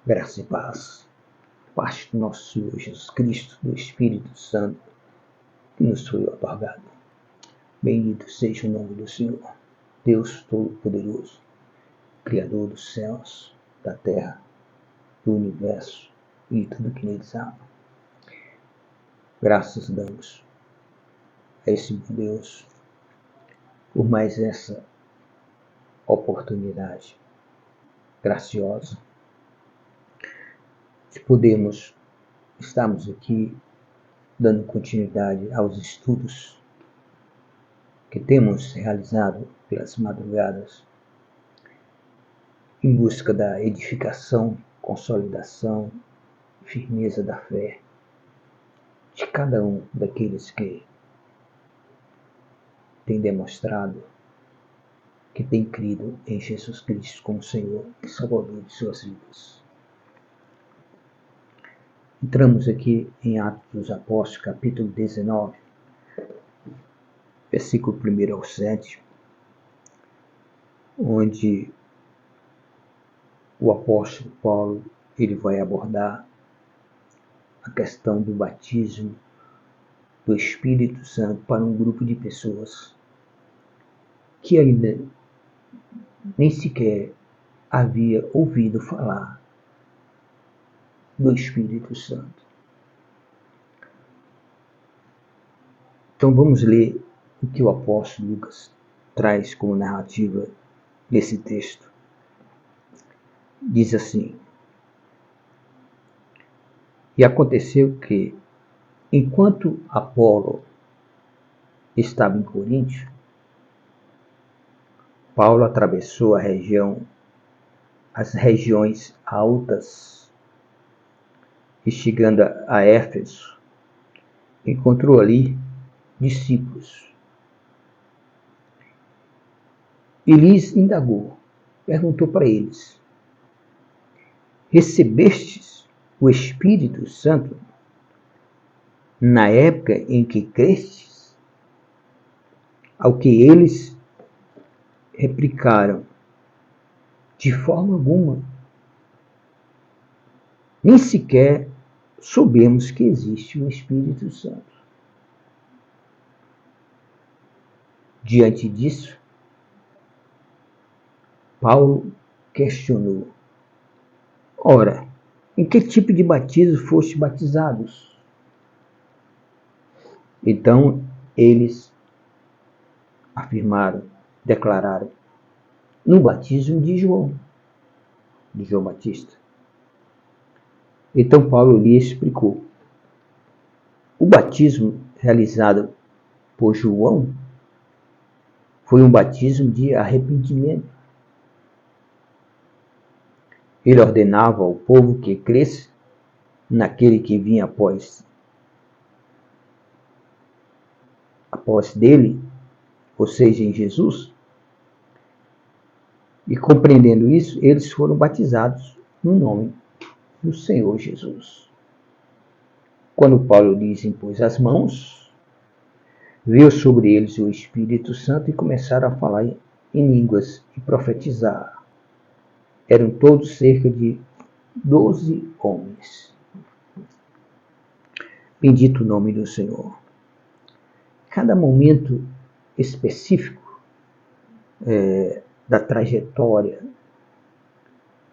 Graça e paz, parte do nosso Senhor Jesus Cristo, do Espírito Santo, que nos foi otorgado. Bendito seja o nome do Senhor, Deus Todo-Poderoso, Criador dos céus, da terra, do universo e tudo que neles há. Graças damos a esse meu Deus por mais essa oportunidade graciosa de podermos estarmos aqui dando continuidade aos estudos que temos realizado pelas madrugadas em busca da edificação, consolidação, firmeza da fé de cada um daqueles que tem demonstrado que tem crido em Jesus Cristo como Senhor e Salvador de suas vidas. Entramos aqui em Atos dos Apóstolos, capítulo 19, versículo 1 ao 7, onde o apóstolo Paulo ele vai abordar a questão do batismo do Espírito Santo para um grupo de pessoas que ainda nem sequer havia ouvido falar do Espírito Santo. Então vamos ler o que o apóstolo Lucas traz como narrativa nesse texto. Diz assim: E aconteceu que, enquanto Apolo estava em Corinto, Paulo atravessou as regiões altas e, chegando a Éfeso, encontrou ali discípulos. E lhes indagou, perguntou para eles: Recebestes o Espírito Santo na época em que crestes? Ao que eles replicaram: De forma alguma. Nem sequer soubemos que existe o Espírito Santo. Diante disso, Paulo questionou: Ora, em que tipo de batismo foste batizados? Então eles afirmaram, declararam: No batismo de João Batista. Então Paulo lhe explicou: O batismo realizado por João foi um batismo de arrependimento. Ele ordenava ao povo que cresce naquele que vinha após dele, ou seja, em Jesus. E compreendendo isso, eles foram batizados no nome do Senhor Jesus. Quando Paulo lhes impôs as mãos, veio sobre eles o Espírito Santo e começaram a falar em línguas e profetizar. Eram todos cerca de 12 homens. Bendito o nome do Senhor. Cada momento específico da trajetória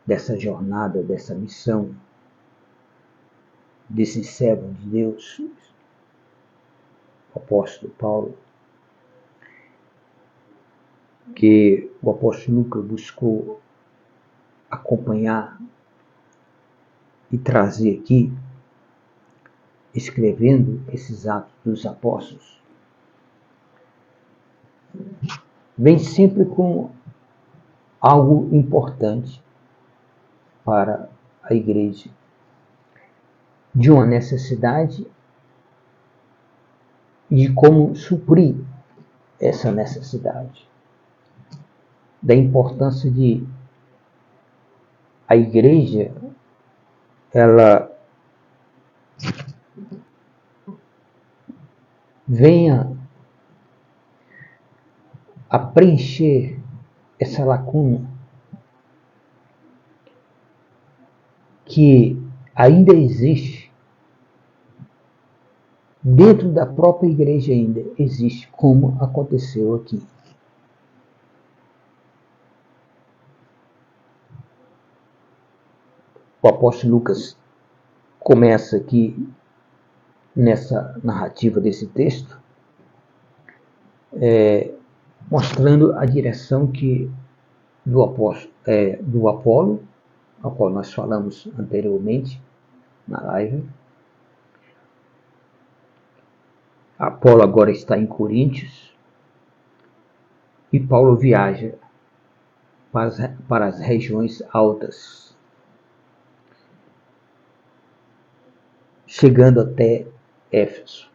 dessa jornada, dessa missão, desse servo de Deus, o apóstolo Paulo, que o apóstolo Lucas buscou acompanhar e trazer aqui, escrevendo esses Atos dos Apóstolos, vem sempre com algo importante para a igreja, de uma necessidade e de como suprir essa necessidade, da importância de a igreja ela venha a preencher essa lacuna que ainda existe, dentro da própria igreja ainda existe, como aconteceu aqui. O apóstolo Lucas começa aqui nessa narrativa desse texto, mostrando a direção do Apolo, ao qual nós falamos anteriormente na live. Apolo agora está em Coríntios e Paulo viaja para as regiões altas, chegando até Éfeso.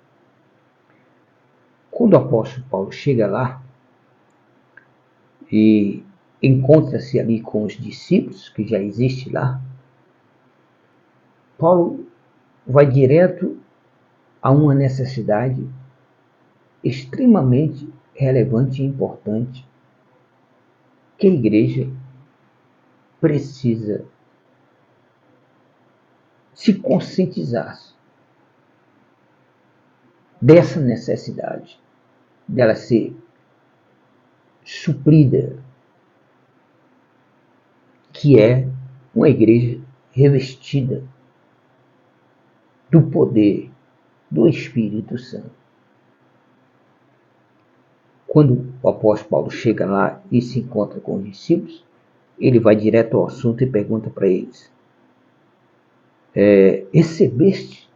Quando o apóstolo Paulo chega lá e encontra-se ali com os discípulos, que já existe lá, Paulo vai direto a uma necessidade extremamente relevante e importante que a igreja precisa se conscientizar dessa necessidade, dela ser suprida, que é uma igreja revestida do poder do Espírito Santo. Quando o apóstolo Paulo chega lá e se encontra com os discípulos, ele vai direto ao assunto e pergunta para eles: recebeste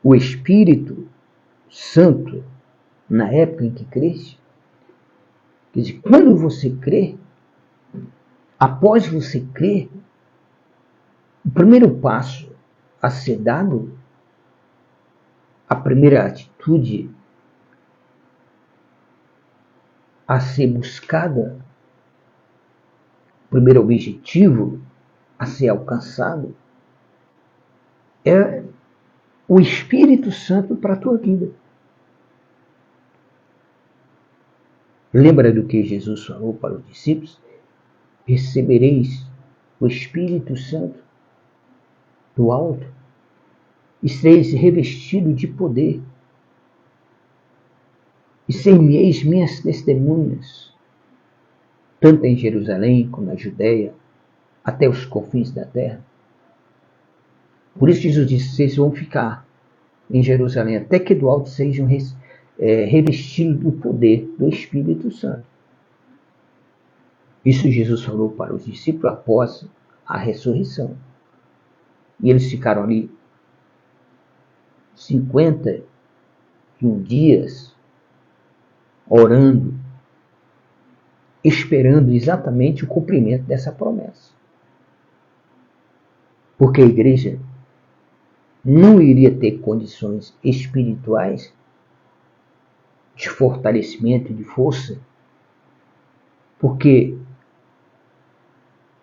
o Espírito Santo na época em que creste? Quer dizer, quando você crê, após você crer, o primeiro passo a ser dado, a primeira atitude a ser buscada, o primeiro objetivo a ser alcançado é o Espírito Santo para a tua vida. Lembra do que Jesus falou para os discípulos? Recebereis o Espírito Santo do alto e sereis revestidos de poder e ser-me-eis minhas testemunhas, tanto em Jerusalém como na Judéia, até os confins da terra. Por isso Jesus disse: vocês vão ficar em Jerusalém até que do alto sejam revestidos do poder do Espírito Santo. Isso Jesus falou para os discípulos após a ressurreição. E eles ficaram ali 51 dias orando, esperando exatamente o cumprimento dessa promessa. Porque a igreja não iria ter condições espirituais de fortalecimento e de força, porque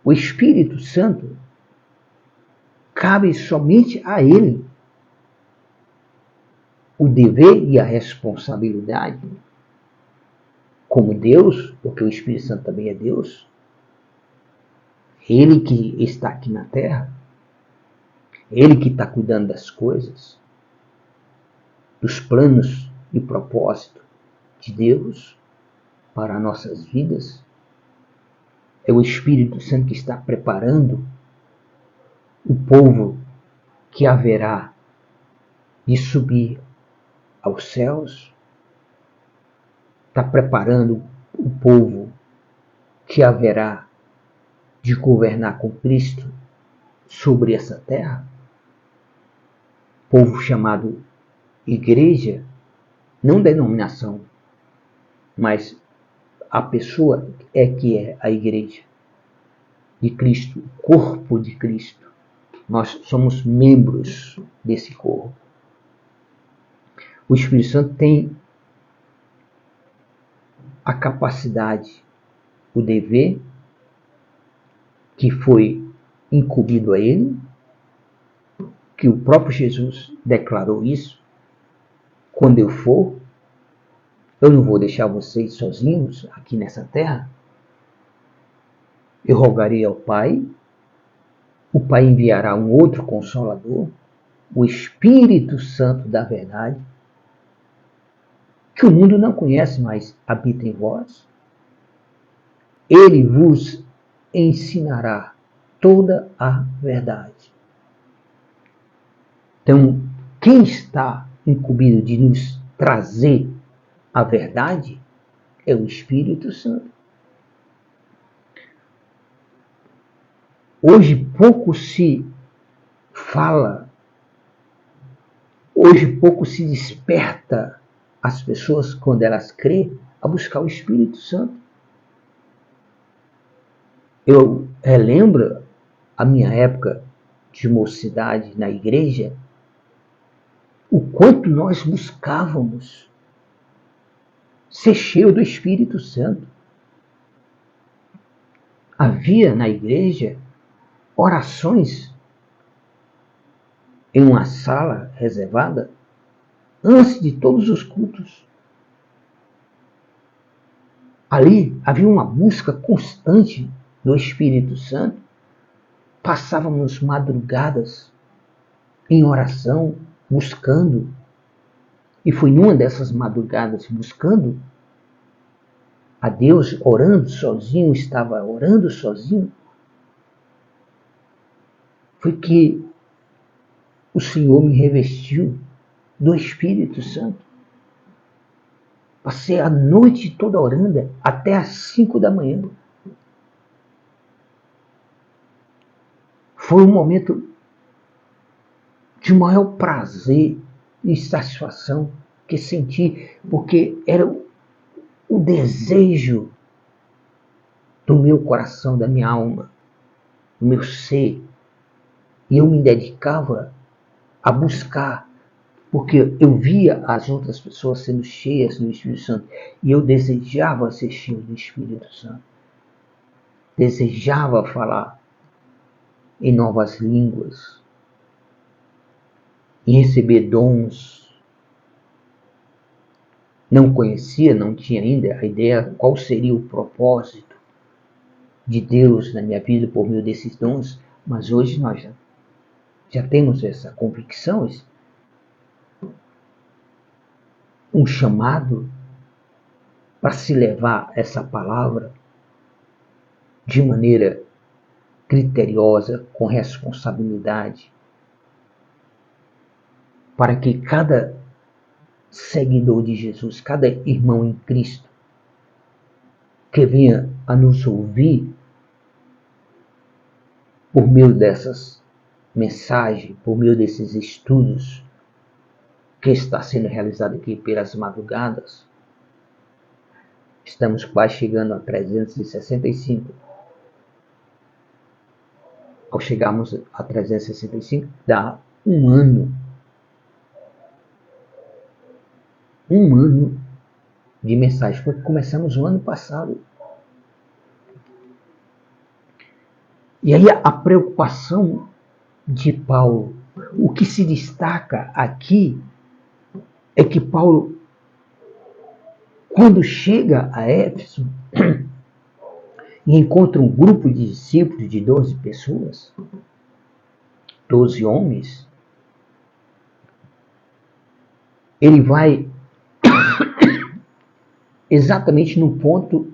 o Espírito Santo cabe somente a ele o dever e a responsabilidade como Deus, porque o Espírito Santo também é Deus, ele que está aqui na terra, ele que está cuidando das coisas, dos planos e propósito de Deus para nossas vidas. É o Espírito Santo que está preparando o povo que haverá de subir aos céus, está preparando o povo que haverá de governar com Cristo sobre essa terra, povo chamado igreja, não denominação, mas a pessoa que é a igreja de Cristo, o corpo de Cristo. Nós somos membros desse corpo. O Espírito Santo tem a capacidade, o dever que foi incumbido a ele, que o próprio Jesus declarou isso: quando eu for, eu não vou deixar vocês sozinhos aqui nessa terra. Eu rogarei ao Pai o Pai enviará um outro Consolador, o Espírito Santo da verdade, que o mundo não conhece, mas habita em vós. Ele vos ensinará toda a verdade. Então, quem está incumbido de nos trazer a verdade é o Espírito Santo. Hoje pouco se fala, hoje pouco se desperta as pessoas, quando elas crêem, a buscar o Espírito Santo. Eu relembro a minha época de mocidade na igreja, o quanto nós buscávamos ser cheio do Espírito Santo. Havia na igreja orações em uma sala reservada antes de todos os cultos. Ali havia uma busca constante do Espírito Santo. Passávamos madrugadas em oração, buscando. E foi numa dessas madrugadas buscando a Deus, orando sozinho, estava orando sozinho, foi que o Senhor me revestiu do Espírito Santo. Passei a noite toda orando, até às 5 da manhã. Foi um momento de maior prazer e satisfação que senti, porque era o desejo do meu coração, da minha alma, do meu ser. E eu me dedicava a buscar, porque eu via as outras pessoas sendo cheias do Espírito Santo, e eu desejava ser cheio do Espírito Santo. Desejava falar em novas línguas, e receber dons. Não conhecia, não tinha ainda a ideia qual seria o propósito de Deus na minha vida por meio desses dons, mas hoje nós já temos essa convicção, um chamado para se levar essa palavra de maneira criteriosa, com responsabilidade, para que cada seguidor de Jesus, cada irmão em Cristo que venha a nos ouvir por meio dessas mensagens, por meio desses estudos que está sendo realizado aqui pelas madrugadas. Estamos quase chegando a 365. Ao chegarmos a 365, dá um ano. Um ano de mensagem, porque começamos o ano passado. E aí a preocupação de Paulo, o que se destaca aqui é que Paulo, quando chega a Éfeso e encontra um grupo de discípulos de 12 pessoas, 12 homens, ele vai exatamente no ponto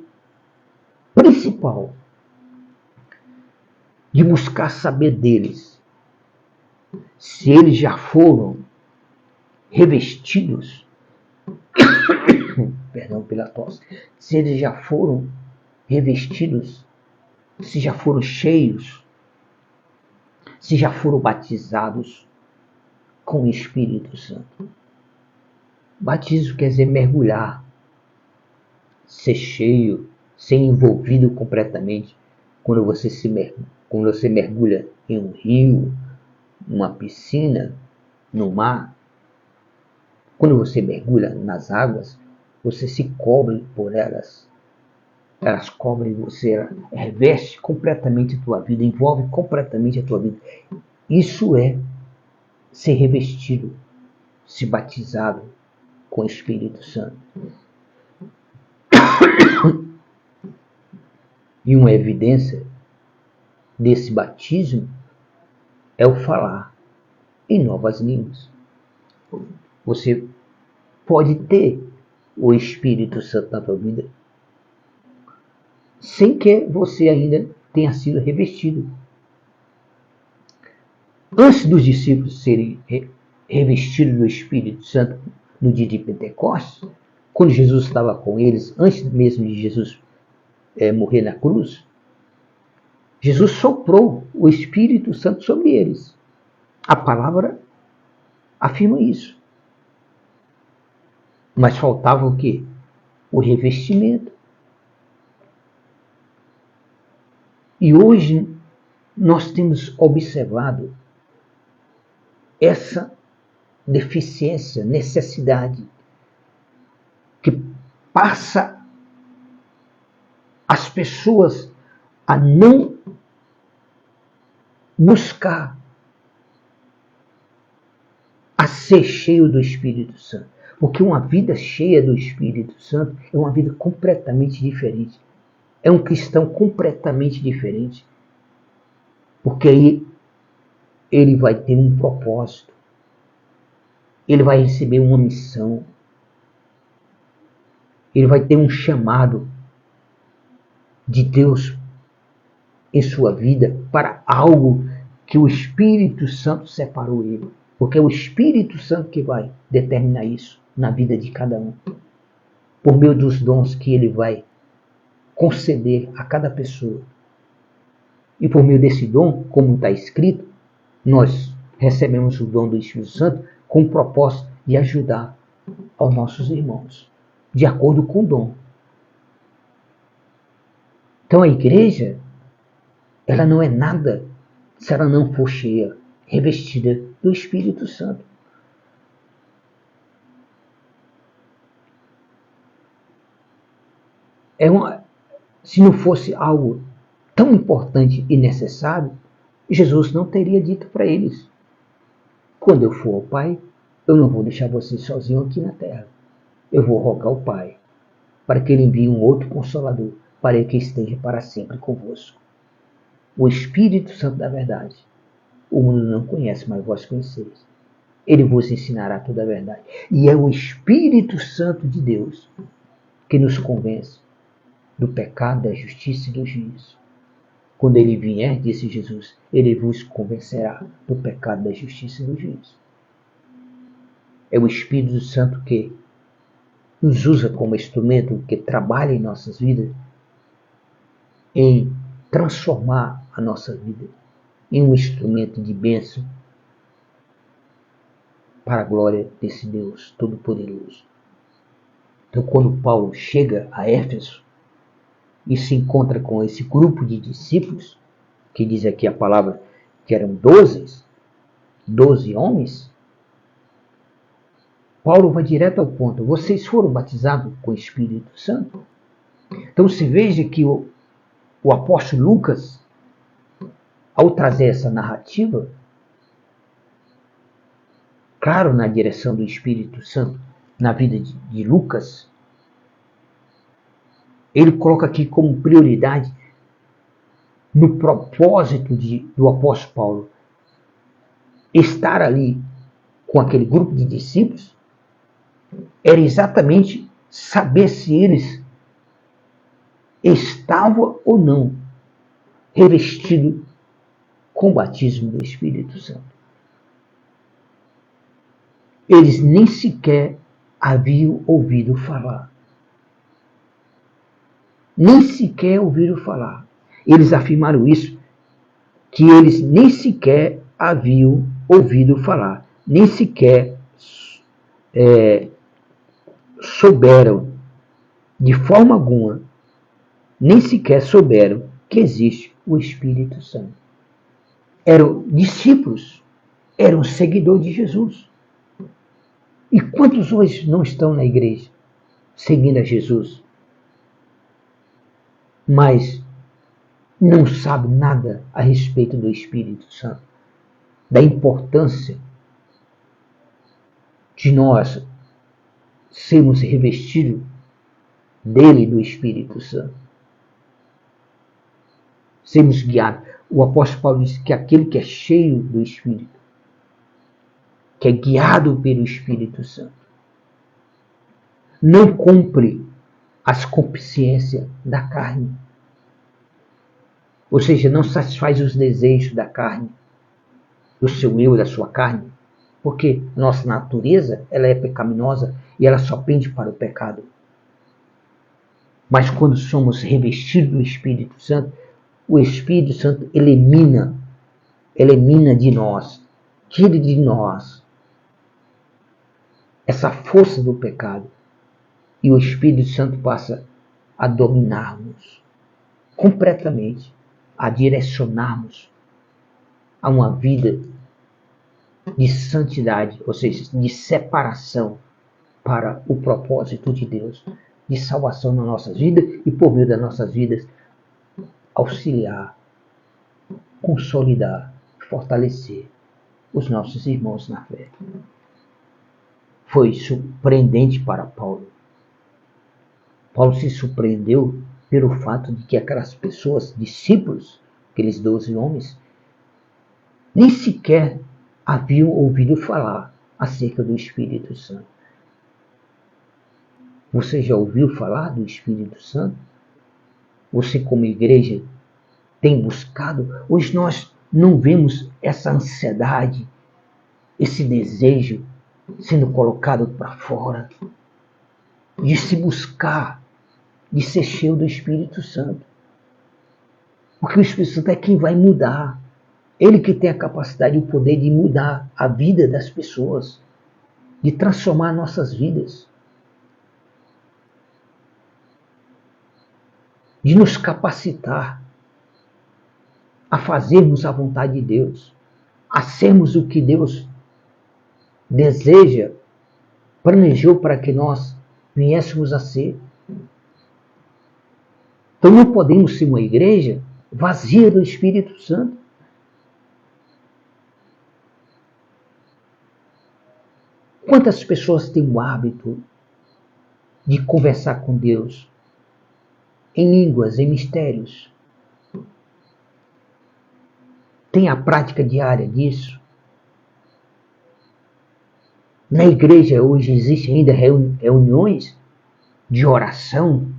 principal de buscar saber deles, se eles já foram revestidos, perdão pela tosse, se eles já foram revestidos, se já foram cheios, se já foram batizados com o Espírito Santo. Batismo quer dizer mergulhar, ser cheio, ser envolvido completamente. Quando você mergulha em um rio, numa piscina, no mar, quando você mergulha nas águas, você se cobre por elas. Elas cobrem você, reveste completamente a tua vida, envolve completamente a tua vida. Isso é ser revestido, se batizado com o Espírito Santo. E uma evidência desse batismo é o falar em novas línguas. Você pode ter o Espírito Santo na tua vida sem que você ainda tenha sido revestido. Antes dos discípulos serem revestidos do Espírito Santo no dia de Pentecostes, quando Jesus estava com eles, antes mesmo de Jesus morrer na cruz, Jesus soprou o Espírito Santo sobre eles. A palavra afirma isso. Mas faltava o quê? O revestimento. E hoje nós temos observado essa deficiência, necessidade, que passa as pessoas a não buscar a ser cheio do Espírito Santo. Porque uma vida cheia do Espírito Santo é uma vida completamente diferente. É um cristão completamente diferente. Porque aí ele vai ter um propósito. Ele vai receber uma missão. Ele vai ter um chamado de Deus em sua vida para algo que o Espírito Santo separou ele. Porque é o Espírito Santo que vai determinar isso na vida de cada um. Por meio dos dons que ele vai conceder a cada pessoa. E por meio desse dom, como está escrito, nós recebemos o dom do Espírito Santo com o propósito de ajudar aos nossos irmãos, de acordo com o dom. Então a igreja, ela não é nada se ela não for cheia, revestida do Espírito Santo. Se não fosse algo tão importante e necessário, Jesus não teria dito para eles: quando eu for ao Pai, eu não vou deixar vocês sozinhos aqui na terra. Eu vou rogar ao Pai para que ele envie um outro Consolador, para que esteja para sempre convosco. O Espírito Santo da verdade. O mundo não conhece, mas vós conheceis. Ele vos ensinará toda a verdade. E é o Espírito Santo de Deus que nos convence do pecado, da justiça e do juízo. Quando ele vier, disse Jesus, ele vos convencerá do pecado, da justiça e do juízo. É o Espírito Santo que nos usa como instrumento, que trabalha em nossas vidas, em transformar a nossa vida em um instrumento de bênção para a glória desse Deus Todo-Poderoso. Então, quando Paulo chega a Éfeso e se encontra com esse grupo de discípulos, que diz aqui a palavra que eram 12 homens, Paulo vai direto ao ponto: vocês foram batizados com o Espírito Santo? Então se veja que o apóstolo Lucas, ao trazer essa narrativa, claro, na direção do Espírito Santo, na vida de Lucas, ele coloca aqui como prioridade, no propósito do apóstolo Paulo, estar ali com aquele grupo de discípulos, era exatamente saber se eles estavam ou não revestidos com o batismo do Espírito Santo. Eles nem sequer haviam ouvido falar. Nem sequer ouviram falar. Eles afirmaram isso, que eles nem sequer haviam ouvido falar. Nem sequer souberam, de forma alguma, nem sequer souberam que existe o Espírito Santo. Eram discípulos, eram seguidores de Jesus. E quantos hoje não estão na igreja seguindo a Jesus, mas não sabem nada a respeito do Espírito Santo, da importância de nós sermos revestidos dele, do Espírito Santo, sermos guiados. O apóstolo Paulo diz que aquele que é cheio do Espírito, que é guiado pelo Espírito Santo, não cumpre as concupiscências da carne. Ou seja, não satisfaz os desejos da carne, do seu eu, da sua carne. Porque nossa natureza, ela é pecaminosa e ela só pende para o pecado. Mas quando somos revestidos do Espírito Santo, o Espírito Santo elimina de nós, tira de nós essa força do pecado. E o Espírito Santo passa a dominar-nos completamente, a direcionar-nos a uma vida de santidade, ou seja, de separação para o propósito de Deus, de salvação nas nossas vidas e por meio das nossas vidas auxiliar, consolidar, fortalecer os nossos irmãos na fé. Foi surpreendente para Paulo. Paulo se surpreendeu pelo fato de que aquelas pessoas, discípulos, aqueles 12 homens, nem sequer haviam ouvido falar acerca do Espírito Santo. Você já ouviu falar do Espírito Santo? Você, como igreja, tem buscado? Hoje nós não vemos essa ansiedade, esse desejo sendo colocado para fora, de se buscar, de ser cheio do Espírito Santo. Porque o Espírito Santo é quem vai mudar. Ele que tem a capacidade e o poder de mudar a vida das pessoas, de transformar nossas vidas, de nos capacitar a fazermos a vontade de Deus, a sermos o que Deus deseja, planejou para que nós viéssemos a ser. Então não podemos ser uma igreja vazia do Espírito Santo. Quantas pessoas têm o hábito de conversar com Deus em línguas, em mistérios? Tem a prática diária disso? Na igreja hoje existem ainda reuniões de oração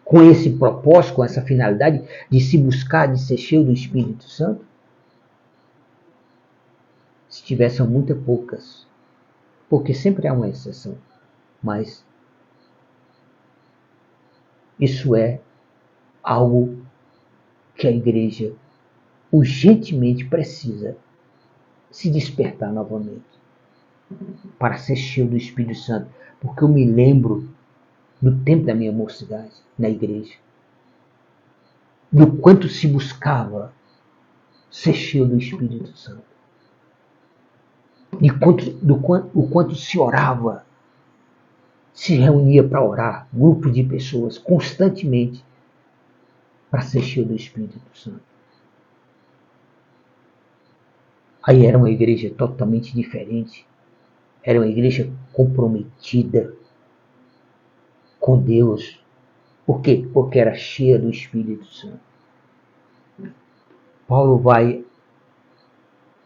com esse propósito, com essa finalidade de se buscar, de ser cheio do Espírito Santo? Se tiver, são muito poucas, porque sempre há uma exceção, mas isso é algo que a igreja urgentemente precisa se despertar novamente para ser cheio do Espírito Santo, porque eu me lembro do tempo da minha mocidade na igreja, do quanto se buscava ser cheio do Espírito Santo, o quanto se orava, se reunia para orar, grupo de pessoas, constantemente, para ser cheio do Espírito Santo. Aí era uma igreja totalmente diferente, era uma igreja comprometida com Deus. Por quê? Porque era cheia do Espírito Santo. Paulo vai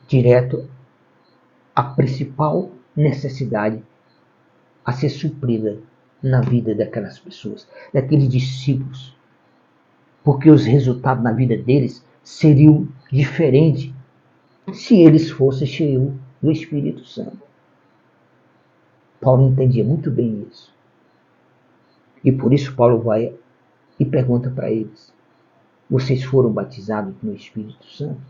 direto à principal necessidade a ser suprida na vida daquelas pessoas, daqueles discípulos, porque os resultados na vida deles seriam diferentes se eles fossem cheios do Espírito Santo. Paulo entendia muito bem isso. E por isso Paulo vai e pergunta para eles: vocês foram batizados no Espírito Santo?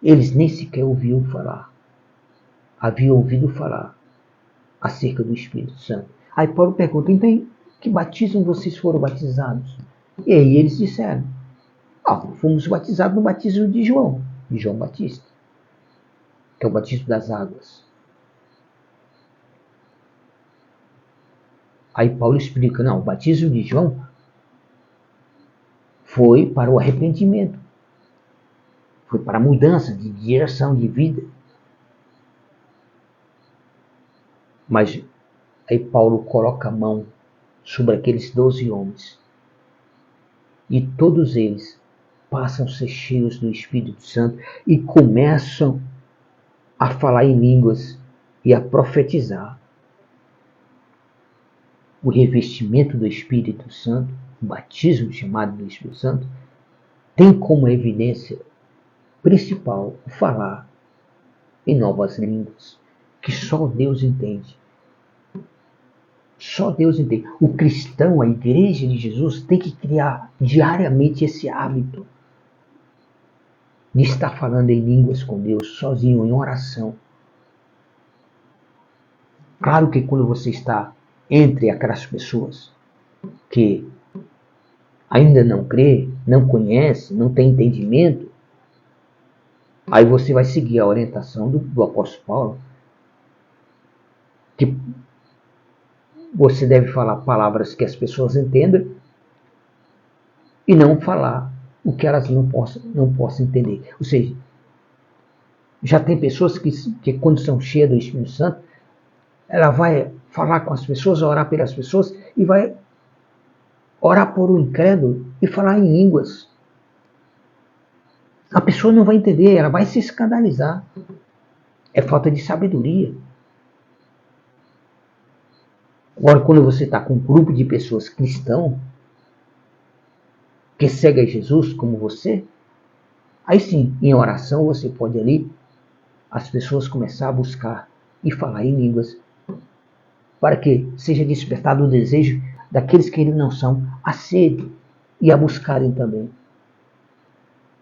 Eles nem sequer ouviam falar. Haviam ouvido falar acerca do Espírito Santo. Aí Paulo pergunta: então, que batismo vocês foram batizados? E aí eles disseram: fomos batizados no batismo de João Batista, que é o batismo das águas. Aí Paulo explica: não, o batismo de João foi para o arrependimento, foi para a mudança de direção de vida. Mas aí Paulo coloca a mão sobre aqueles 12 homens e todos eles passam a ser cheios do Espírito Santo e começam a falar em línguas e a profetizar. O revestimento do Espírito Santo, o batismo chamado do Espírito Santo, tem como evidência principal o falar em novas línguas, que só Deus entende. Só Deus entende. O cristão, a igreja de Jesus, tem que criar diariamente esse hábito de estar falando em línguas com Deus, sozinho, em oração. Claro que quando você está entre aquelas pessoas que ainda não crê, não conhece, não tem entendimento, aí você vai seguir a orientação do apóstolo Paulo, que você deve falar palavras que as pessoas entendam e não falar o que elas não possam entender. Ou seja, já tem pessoas que quando são cheias do Espírito Santo, ela vai falar com as pessoas, orar pelas pessoas e vai orar por um incrédulo e falar em línguas. A pessoa não vai entender, ela vai se escandalizar. É falta de sabedoria. Agora, quando você está com um grupo de pessoas cristãos que seguem a Jesus como você, aí sim, em oração você pode ali, as pessoas começar a buscar e falar em línguas, para que seja despertado o desejo daqueles que ainda não são, a sede e a buscarem também.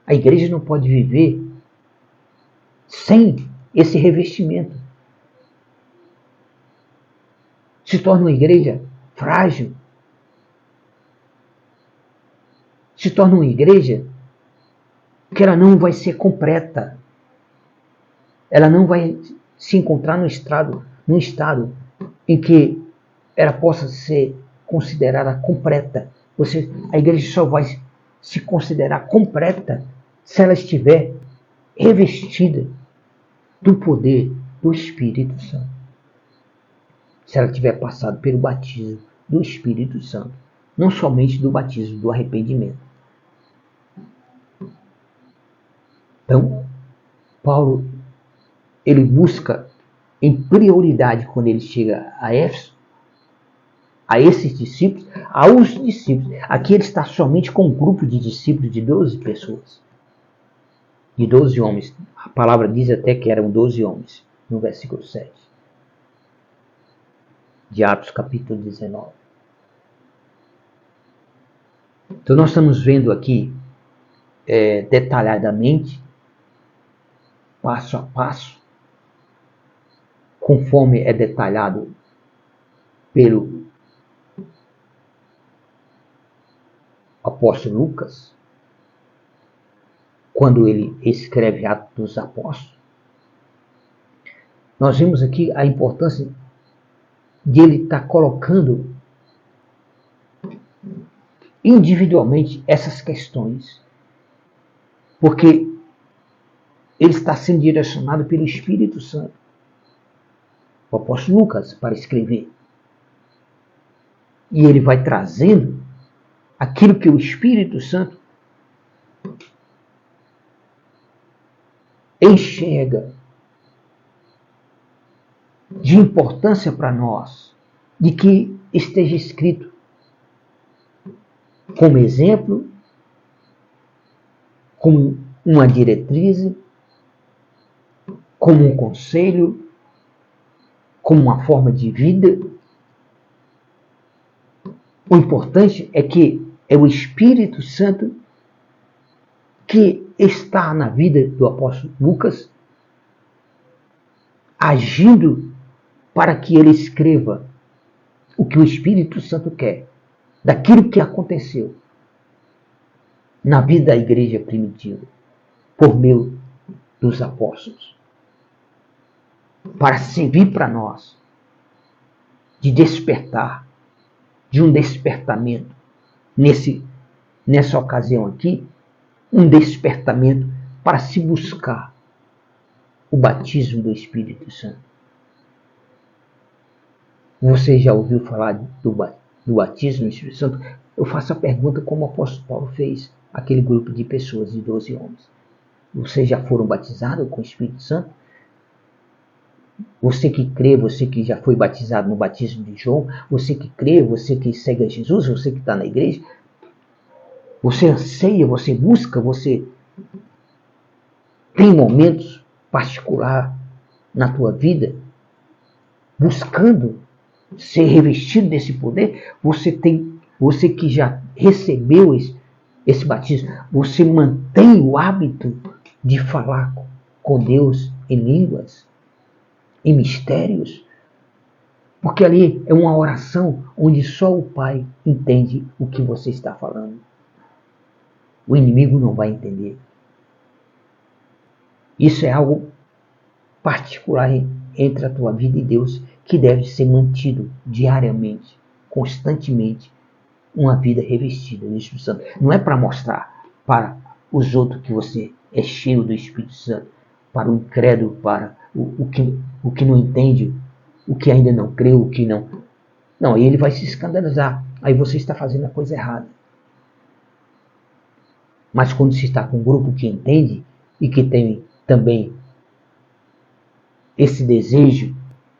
A igreja não pode viver sem esse revestimento. Se torna uma igreja frágil. Se torna uma igreja que ela não vai ser completa. Ela não vai se encontrar num estado em que ela possa ser considerada completa. A igreja só vai se considerar completa se ela estiver revestida do poder do Espírito Santo. Se ela tiver passado pelo batismo do Espírito Santo, não somente do batismo do arrependimento. Então, Paulo, ele busca em prioridade quando ele chega a Éfeso, a esses discípulos, aos discípulos. Aqui ele está somente com um grupo de discípulos de 12 pessoas. De 12 homens. A palavra diz até que eram 12 homens, no versículo 7. De Atos capítulo 19. Então nós estamos vendo aqui detalhadamente, passo a passo, conforme é detalhado pelo apóstolo Lucas, quando ele escreve Atos dos Apóstolos. Nós vemos aqui a importância de ele estar colocando individualmente essas questões, porque ele está sendo direcionado pelo Espírito Santo, o apóstolo Lucas, para escrever. E ele vai trazendo aquilo que o Espírito Santo enxerga de importância para nós, de que esteja escrito como exemplo, como uma diretriz, como um conselho, como uma forma de vida. O importante é que é o Espírito Santo que está na vida do apóstolo Lucas, agindo para que ele escreva o que o Espírito Santo quer, daquilo que aconteceu na vida da igreja primitiva, por meio dos apóstolos, para servir para nós de despertar, de um despertamento, nessa ocasião aqui, um despertamento para se buscar o batismo do Espírito Santo. Você já ouviu falar do batismo do Espírito Santo? Eu faço a pergunta como o apóstolo Paulo fez. aquele grupo de pessoas, de 12 homens. Vocês já foram batizados com o Espírito Santo? Você que crê, você que já foi batizado no batismo de João, você que crê, você que segue a Jesus, você que está na igreja, você anseia, você busca, você tem momentos particulares na tua vida, buscando ser revestido desse poder. Você que já recebeu esse batismo, você mantém o hábito de falar com Deus em línguas, em mistérios, porque ali é uma oração onde só o Pai entende o que você está falando. O inimigo não vai entender. Isso é algo particular entre a tua vida e Deus, que deve ser mantido diariamente, constantemente, uma vida revestida do Espírito Santo. Não é para mostrar para os outros que você é cheio do Espírito Santo, para o incrédulo, para o que não entende, o que ainda não creu, o que não... Não, aí ele vai se escandalizar. Aí você está fazendo a coisa errada. Mas quando se está com um grupo que entende e que tem também esse desejo,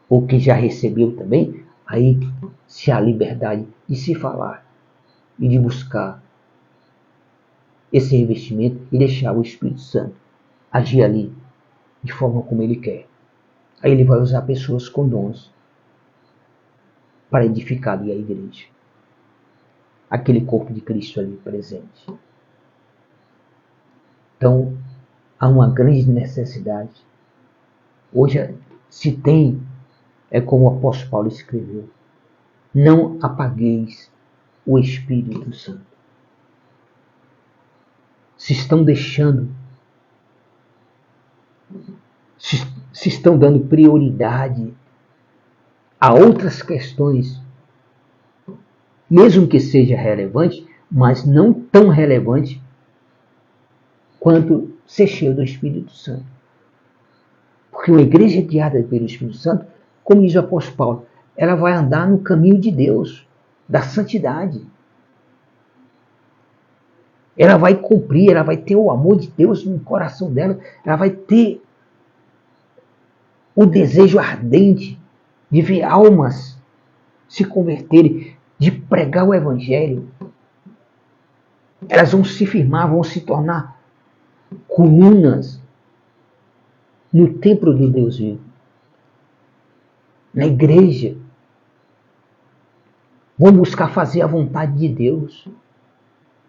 ou que já recebeu também, aí se há liberdade de se falar e de buscar esse revestimento e deixar o Espírito Santo agir ali de forma como ele quer. Aí ele vai usar pessoas com dons para edificar ali a igreja. Aquele corpo de Cristo ali presente. Então, há uma grande necessidade. Hoje se tem, é como o apóstolo Paulo escreveu, não apagueis o Espírito Santo. Se estão deixando, se estão dando prioridade a outras questões, mesmo que seja relevante, mas não tão relevante quanto ser cheio do Espírito Santo. Porque uma igreja guiada pelo Espírito Santo, como diz o apóstolo Paulo, ela vai andar no caminho de Deus, da santidade. Ela vai cumprir, ela vai ter o amor de Deus no coração dela, ela vai ter o desejo ardente de ver almas se converterem, de pregar o Evangelho. Elas vão se firmar, vão se tornar colunas no templo do Deus vivo, na igreja. Vão buscar fazer a vontade de Deus.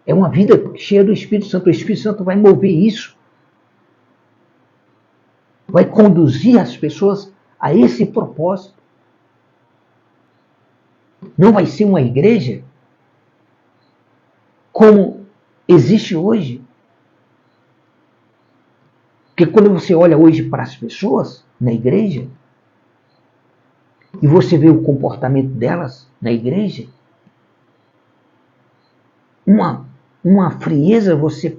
É uma vida cheia do Espírito Santo. O Espírito Santo vai mover isso. Vai conduzir as pessoas a esse propósito. Não vai ser uma igreja como existe hoje. Porque quando você olha hoje para as pessoas na igreja, e você vê o comportamento delas na igreja, uma frieza, você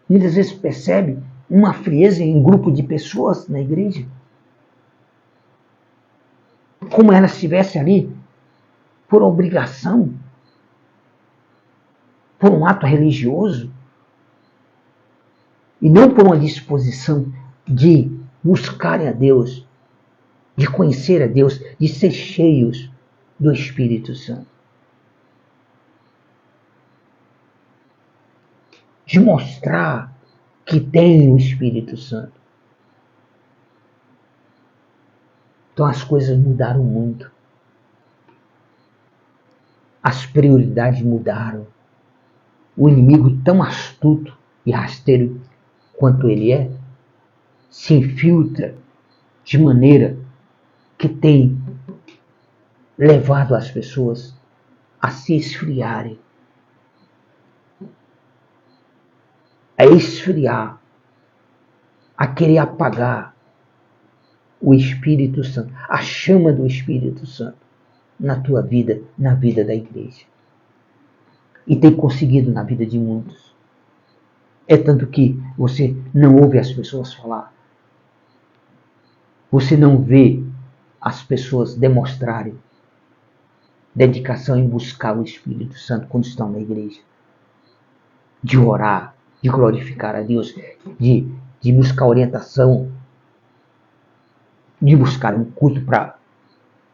muitas vezes percebe uma frieza em grupo de pessoas na igreja. Como ela estivesse ali por obrigação, por um ato religioso, e não por uma disposição de buscarem a Deus, de conhecer a Deus, de ser cheios do Espírito Santo. De mostrar que tem o Espírito Santo. Então as coisas mudaram muito. As prioridades mudaram. O inimigo, tão astuto e rasteiro quanto ele é, se infiltra de maneira que tem levado as pessoas a se esfriarem, a esfriar, a querer apagar o Espírito Santo, a chama do Espírito Santo na tua vida, na vida da igreja. E tem conseguido na vida de muitos. É tanto que você não ouve as pessoas falar. Você não vê as pessoas demonstrarem dedicação em buscar o Espírito Santo quando estão na igreja. de orar, de glorificar a Deus, de buscar orientação, de buscar um culto para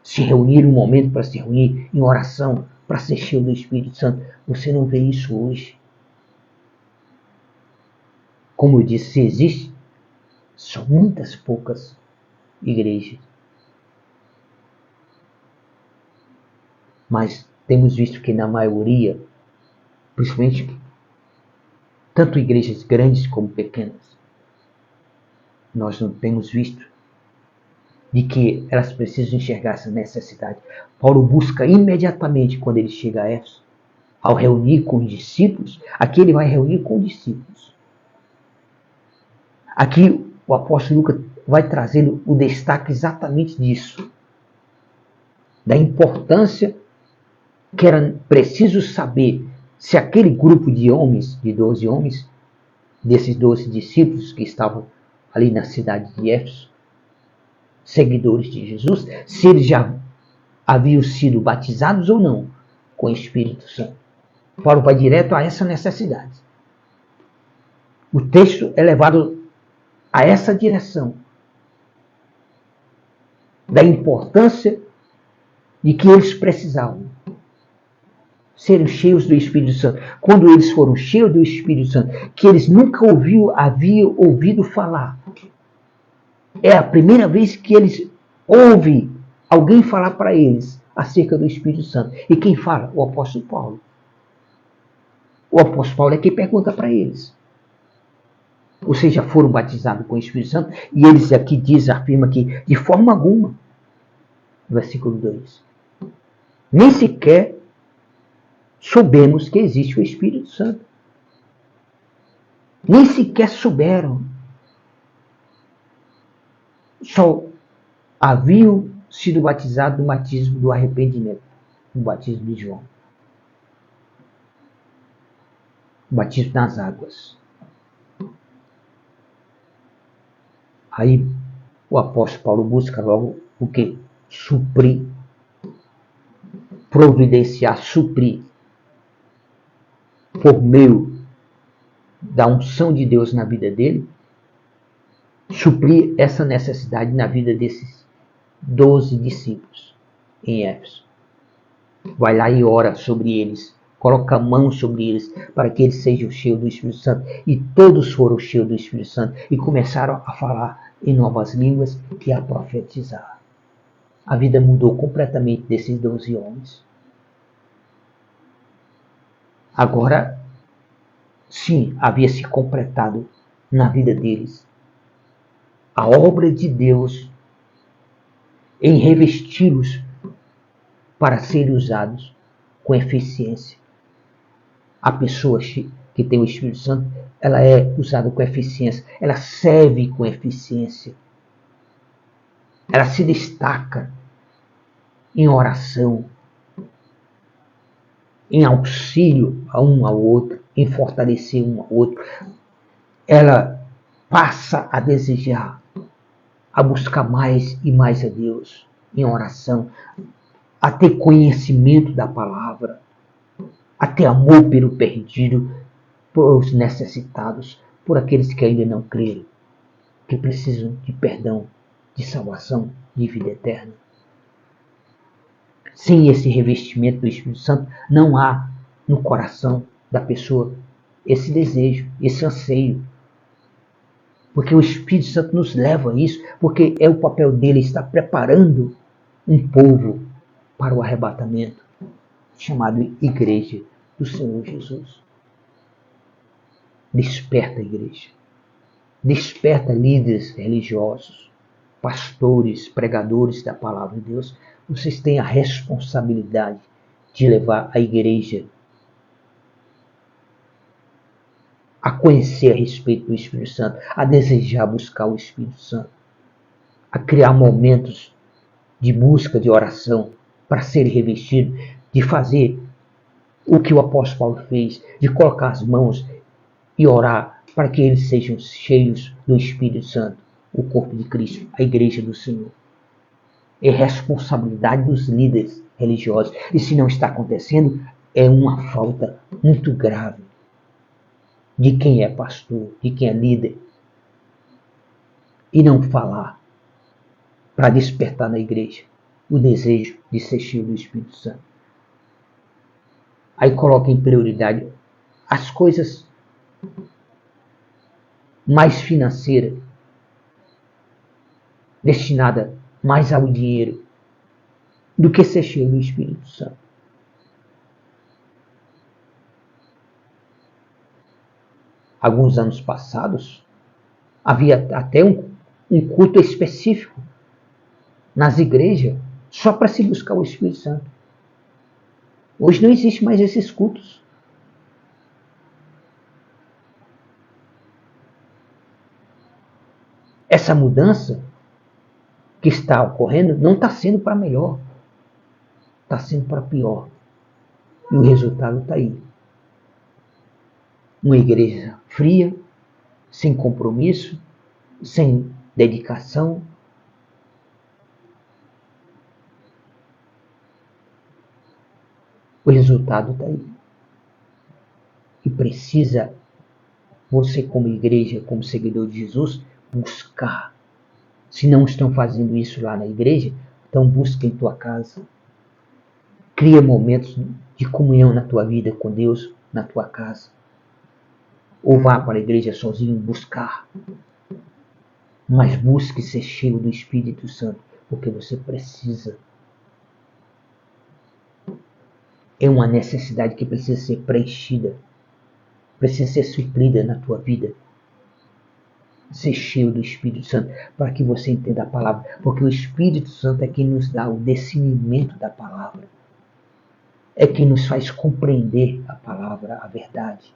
se reunir, um momento para se reunir em oração, para ser cheio do Espírito Santo. Você não vê isso hoje. Como eu disse, se existe, são muitas poucas igrejas. Mas temos visto que na maioria, principalmente tanto igrejas grandes como pequenas, nós não temos visto de que elas precisam enxergar essa necessidade. Paulo busca imediatamente, quando ele chega a Éfeso, ao reunir com os discípulos, aqui ele vai reunir com os discípulos. Aqui o apóstolo Lucas vai trazendo o destaque exatamente disso, da importância que era preciso saber se aquele grupo de homens, de 12 homens, desses 12 discípulos que estavam ali na cidade de Éfeso, seguidores de Jesus, se eles já haviam sido batizados ou não com o Espírito Santo. Paulo vai direto a essa necessidade. O texto é levado a essa direção da importância de que eles precisavam serem cheios do Espírito Santo. Quando eles foram cheios do Espírito Santo, que eles nunca haviam ouvido falar. É a primeira vez que eles ouvem alguém falar para eles acerca do Espírito Santo. E quem fala? O apóstolo Paulo. O apóstolo Paulo é quem pergunta para eles. Vocês já foram batizados com o Espírito Santo? E eles aqui afirmam que de forma alguma, versículo 2, nem sequer soubemos que existe o Espírito Santo. Nem sequer souberam. Só haviam sido batizados no batismo do arrependimento, no batismo de João. O batismo nas águas. Aí o apóstolo Paulo busca logo o quê? Suprir, providenciar, suprir, por meio da unção de Deus na vida dele, suprir essa necessidade na vida desses 12 discípulos em Éfeso. Vai lá e ora sobre eles, coloca a mão sobre eles, para que eles sejam cheios do Espírito Santo. E todos foram cheios do Espírito Santo e começaram a falar em novas línguas e a profetizar. A vida mudou completamente desses 12 homens. Agora, sim, havia se completado na vida deles a obra de Deus em revesti-los para serem usados com eficiência. A pessoa que tem o Espírito Santo, ela é usada com eficiência, ela serve com eficiência. Ela se destaca em oração, em auxílio a um ao outro, em fortalecer um ao outro. Ela passa a desejar, a buscar mais e mais a Deus em oração, a ter conhecimento da palavra, a ter amor pelo perdido, por os necessitados, por aqueles que ainda não creram, que precisam de perdão, de salvação, de vida eterna. Sem esse revestimento do Espírito Santo, não há no coração da pessoa esse desejo, esse anseio. Porque o Espírito Santo nos leva a isso, porque é o papel dele estar preparando um povo para o arrebatamento, chamado Igreja do Senhor Jesus. Desperta a igreja. Desperta líderes religiosos, pastores, pregadores da palavra de Deus. Vocês têm a responsabilidade de levar a igreja a conhecer a respeito do Espírito Santo, a desejar buscar o Espírito Santo, a criar momentos de busca, de oração, para serem revestidos, de fazer o que o apóstolo Paulo fez, de colocar as mãos e orar para que eles sejam cheios do Espírito Santo, o corpo de Cristo, a igreja do Senhor. É responsabilidade dos líderes religiosos. E se não está acontecendo, é uma falta muito grave. de quem é pastor, de quem é líder, e não falar para despertar na igreja o desejo de ser cheio do Espírito Santo. Aí coloca em prioridade as coisas mais financeiras, destinadas mais ao dinheiro, do que ser cheio do Espírito Santo. Alguns anos passados, havia até um culto específico nas igrejas só para se buscar o Espírito Santo. Hoje não existe mais esses cultos. Essa mudança que está ocorrendo não está sendo para melhor, está sendo para pior. E o resultado está aí. Uma igreja fria, sem compromisso, sem dedicação. O resultado está aí. E precisa você, como igreja, como seguidor de Jesus, buscar. Se não estão fazendo isso lá na igreja, então busca em tua casa. Cria momentos de comunhão na tua vida com Deus, na tua casa. Ou vá para a igreja sozinho buscar. Mas busque ser cheio do Espírito Santo, porque você precisa. É uma necessidade que precisa ser preenchida, precisa ser suprida na tua vida. Ser cheio do Espírito Santo, para que você entenda a palavra, porque o Espírito Santo é quem nos dá o discernimento da palavra, é quem nos faz compreender a palavra, a verdade.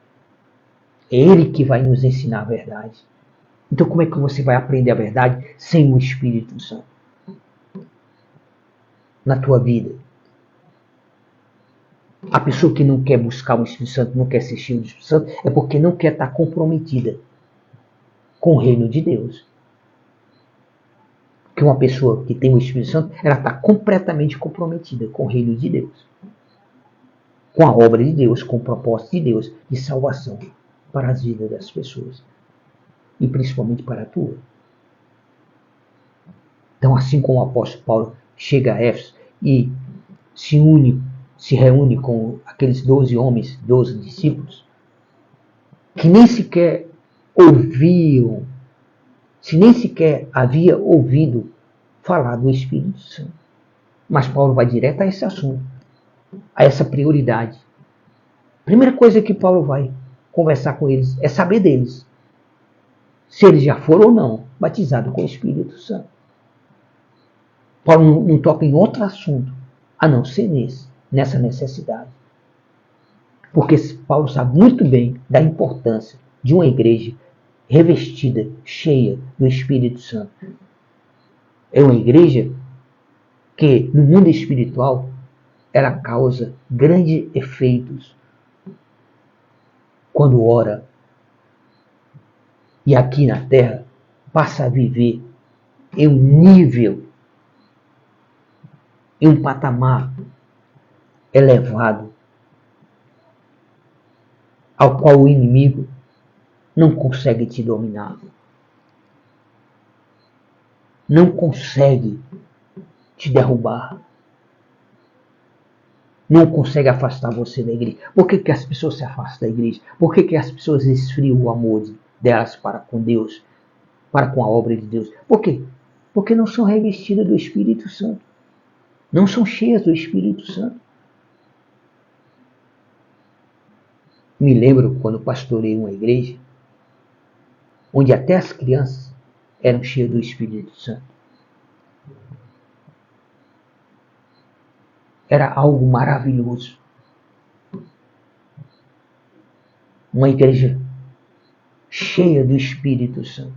É Ele que vai nos ensinar a verdade. Então como é que você vai aprender a verdade sem o Espírito Santo na tua vida? A pessoa que não quer buscar o Espírito Santo, não quer ser cheio do Espírito Santo, é porque não quer estar comprometida com o reino de Deus. Porque uma pessoa que tem o Espírito Santo, ela está completamente comprometida com o reino de Deus. Com a obra de Deus, com o propósito de Deus de salvação para as vidas das pessoas. E principalmente para a tua. Então, assim como o apóstolo Paulo chega a Éfeso e se reúne com aqueles 12 homens, 12 discípulos, que nem sequer ouviam, se nem sequer havia ouvido falar do Espírito Santo. Mas Paulo vai direto a esse assunto, a essa prioridade. Primeira coisa que Paulo vai conversar com eles é saber deles, se eles já foram ou não batizados com o Espírito Santo. Paulo não toca em outro assunto, a não ser nessa necessidade. Porque Paulo sabe muito bem da importância de uma igreja revestida, cheia do Espírito Santo. É uma igreja que, no mundo espiritual, ela causa grandes efeitos quando ora. E aqui na terra, passa a viver em um nível, em um patamar elevado, ao qual o inimigo não consegue te dominar. Não consegue te derrubar. Não consegue afastar você da igreja. Por que as pessoas se afastam da igreja? Por que as pessoas esfriam o amor delas para com Deus, para com a obra de Deus? Por quê? Porque não são revestidas do Espírito Santo. Não são cheias do Espírito Santo. Me lembro quando pastorei uma igreja, onde até as crianças eram cheias do Espírito Santo. Era algo maravilhoso. Uma igreja cheia do Espírito Santo.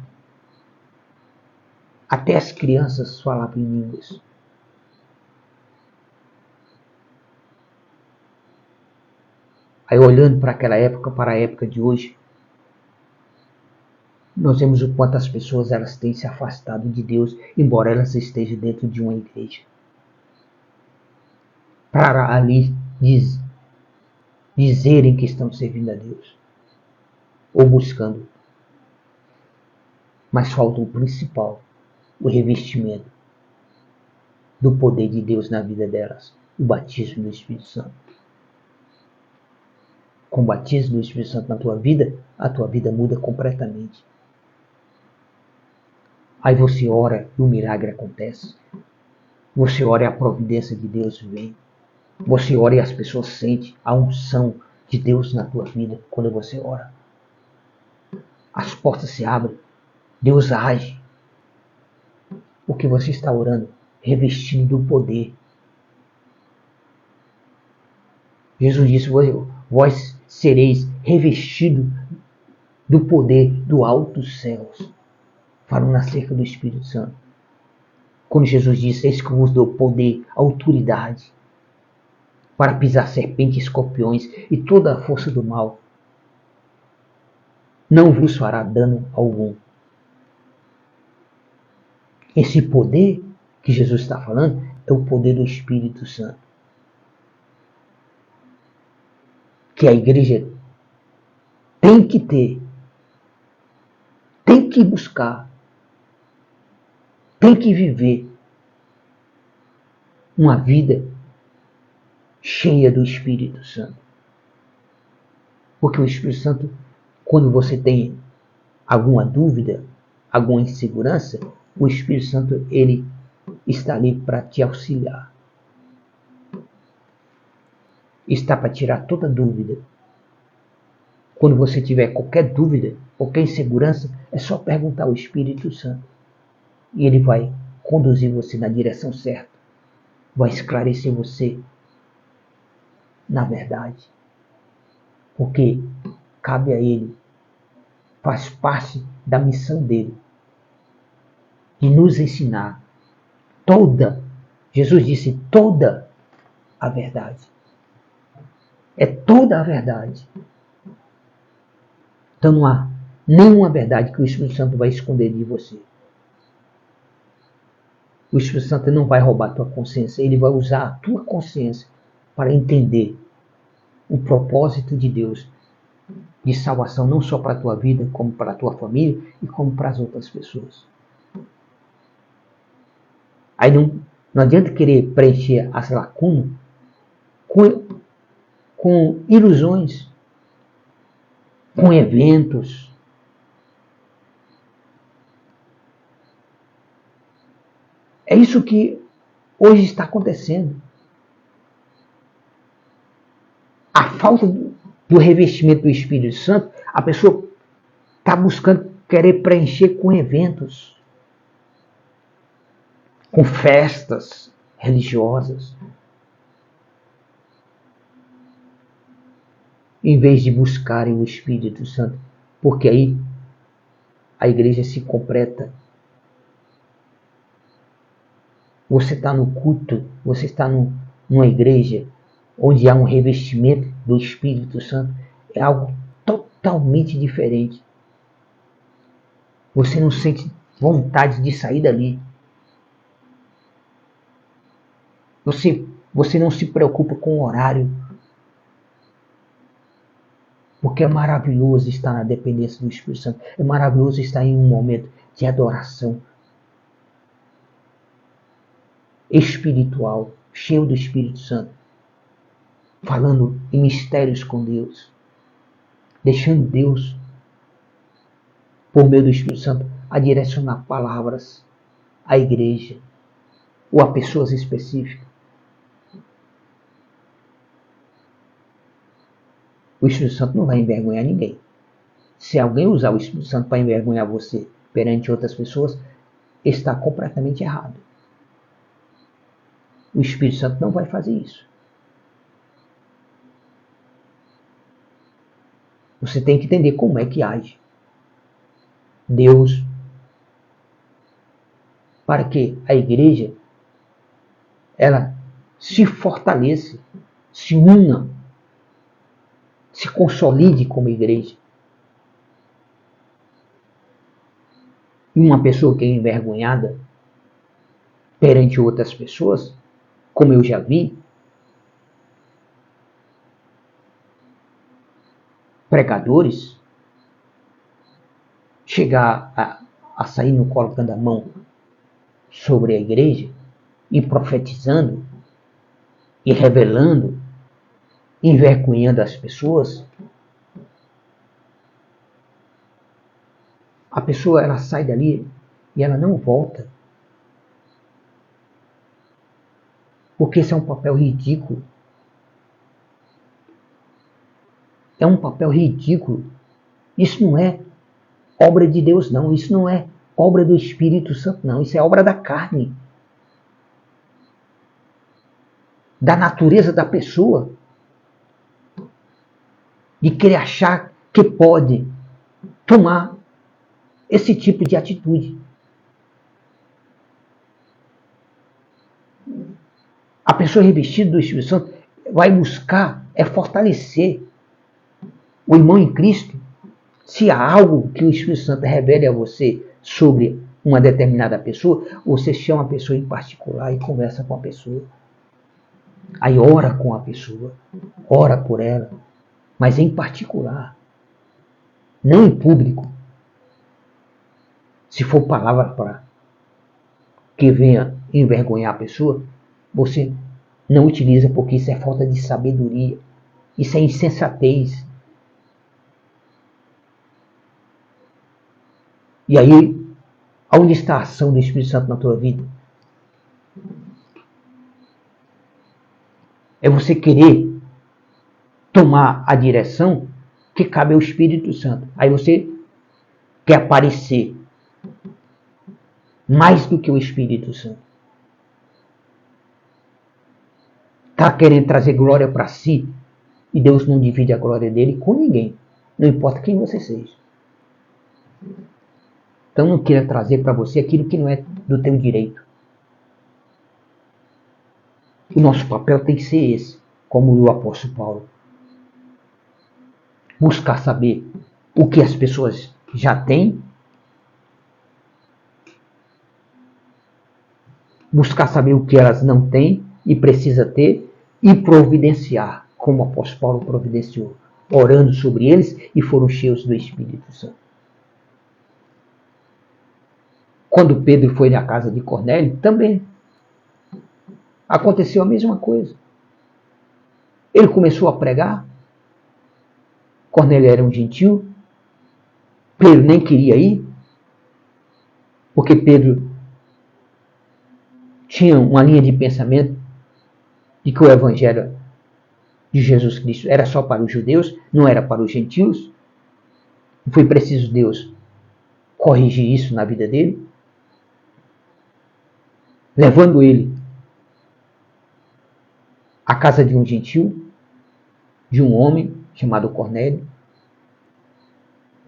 Até as crianças falavam em línguas. Aí olhando para aquela época, para a época de hoje, nós vemos o quanto as pessoas elas têm se afastado de Deus, embora elas estejam dentro de uma igreja. Para ali dizerem que estão servindo a Deus. ou buscando. Mas falta o principal, o revestimento do poder de Deus na vida delas, o batismo do Espírito Santo. Com o batismo do Espírito Santo na tua vida, a tua vida muda completamente. Aí você ora e o milagre acontece. Você ora e a providência de Deus vem. Você ora e as pessoas sentem a unção de Deus na tua vida quando você ora. As portas se abrem. Deus age. Porque você está orando, revestindo do poder. Jesus disse, vós sereis revestidos do poder do alto dos céus. Falando acerca do Espírito Santo. Quando Jesus disse, eis que vos dou poder, autoridade, para pisar serpentes e escorpiões e toda a força do mal. Não vos fará dano algum. Esse poder que Jesus está falando é o poder do Espírito Santo. Que a igreja tem que ter, tem que buscar, tem que viver uma vida cheia do Espírito Santo. Porque o Espírito Santo, quando você tem alguma dúvida, alguma insegurança, o Espírito Santo, ele está ali para te auxiliar. Está para tirar toda dúvida. Quando você tiver qualquer dúvida, qualquer insegurança, é só perguntar ao Espírito Santo. E ele vai conduzir você na direção certa. Vai esclarecer você na verdade. Porque cabe a ele, faz parte da missão dele, de nos ensinar toda, Jesus disse, toda a verdade. É toda a verdade. Então não há nenhuma verdade que o Espírito Santo vai esconder de você. O Espírito Santo não vai roubar a tua consciência, ele vai usar a tua consciência para entender o propósito de Deus de salvação, não só para a tua vida, como para a tua família e como para as outras pessoas. Aí não adianta querer preencher as lacunas com ilusões, com eventos. É isso que hoje está acontecendo. A falta do revestimento do Espírito Santo, a pessoa está buscando querer preencher com eventos, com festas religiosas, em vez de buscarem o Espírito Santo, porque aí a igreja se completa. Você está no culto, você está numa igreja onde há um revestimento do Espírito Santo, é algo totalmente diferente. Você não sente vontade de sair dali. Você não se preocupa com o horário. Porque é maravilhoso estar na dependência do Espírito Santo. É maravilhoso estar em um momento de adoração espiritual, cheio do Espírito Santo, falando em mistérios com Deus, deixando Deus, por meio do Espírito Santo, a direcionar palavras à igreja ou a pessoas específicas. O Espírito Santo não vai envergonhar ninguém. Se alguém usar o Espírito Santo para envergonhar você perante outras pessoas, está completamente errado. O Espírito Santo não vai fazer isso. Você tem que entender como é que age Deus para que a igreja ela se fortaleça, se una, se consolide como igreja. E uma pessoa que é envergonhada perante outras pessoas, como eu já vi, pregadores chegar a sair no colocando a mão sobre a igreja e profetizando e revelando, envergonhando as pessoas, a pessoa ela sai dali e ela não volta. Porque esse é um papel ridículo. É um papel ridículo. Isso não é obra de Deus, não. Isso não é obra do Espírito Santo, não. Isso é obra da carne. Da natureza da pessoa. De querer achar que pode tomar esse tipo de atitude. A pessoa revestida do Espírito Santo vai buscar fortalecer o irmão em Cristo. Se há algo que o Espírito Santo revele a você sobre uma determinada pessoa, você chama a pessoa em particular e conversa com a pessoa. Aí ora com a pessoa, ora por ela, mas em particular, não em público. Se for palavra para que venha envergonhar a pessoa, você não utiliza, porque isso é falta de sabedoria, isso é insensatez. E aí, aonde está a ação do Espírito Santo na tua vida? É você querer tomar a direção que cabe ao Espírito Santo. Aí você quer aparecer mais do que o Espírito Santo. Está querendo trazer glória para si, e Deus não divide a glória dele com ninguém. Não importa quem você seja. Então não queira trazer para você aquilo que não é do teu direito. O nosso papel tem que ser esse, como o apóstolo Paulo. Buscar saber o que as pessoas já têm. Buscar saber o que elas não têm e precisa ter. E providenciar, como o apóstolo Paulo providenciou. Orando sobre eles e foram cheios do Espírito Santo. Quando Pedro foi na casa de Cornélio, também aconteceu a mesma coisa. Ele começou a pregar. Cornélio era um gentil. Pedro nem queria ir, porque Pedro tinha uma linha de pensamento de que o evangelho de Jesus Cristo era só para os judeus, não era para os gentios. Foi preciso Deus corrigir isso na vida dele, levando ele à casa de um gentil, de um homem chamado Cornélio,